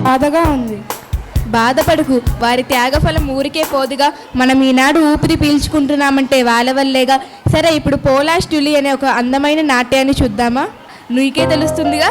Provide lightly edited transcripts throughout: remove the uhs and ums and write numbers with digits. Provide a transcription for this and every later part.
బాధగా ఉంది. బాధపడుకు, వారి త్యాగఫలం ఊరికే పోదుగా. మనం ఈనాడు ఊపిరి పీల్చుకుంటున్నామంటే వాళ్ళ వల్లేగా. సరే, ఇప్పుడు పోలాష్ డ్యూలి అనే ఒక అందమైన నాట్యాన్ని చూద్దామా? నీకే తెలుస్తుందిగా.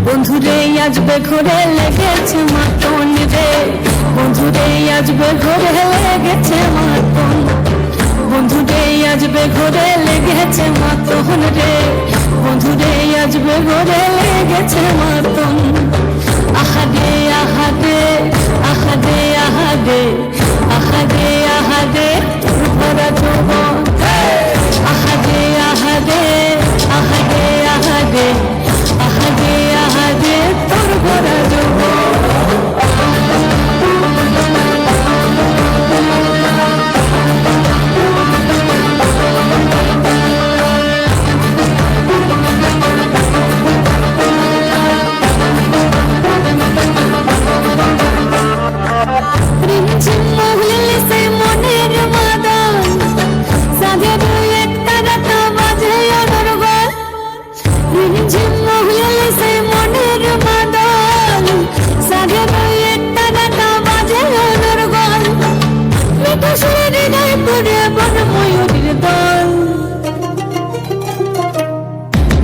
বন্ধুরে আজবে ঘরে লেগেছে মাতন রে, বন্ধুরে আজবে ঘরে লেগেছে মাতন, বন্ধুরে আজবে ঘরে লেগেছে মাতন রে, বন্ধুরে আজবে ঘরে লেগেছে মাতন। আহাদে আহাদে আহাদে আহাদে আহাদে আহাদে তোর ভরা যৌবন, আহাদে আহাদে আহাদে আহাদে আহাদে আহাদে তোর ভরা যৌবন।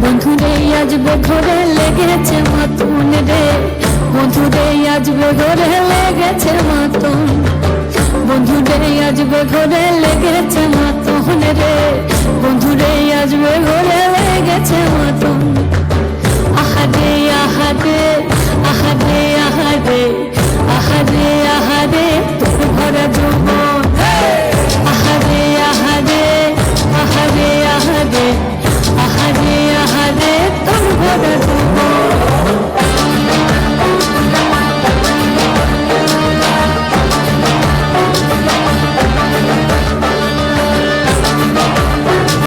বন্ধুরে আজবে ঘরে লেগেছে মাতন রে, বন্ধুরে আজবে ঘরে লেগেছে মাতন, বন্ধুরে আজবে ঘরে লেগেছে মাতন রে, বন্ধুরে আজবে ঘরে লেগেছে মাতন। আহাদে আহাদে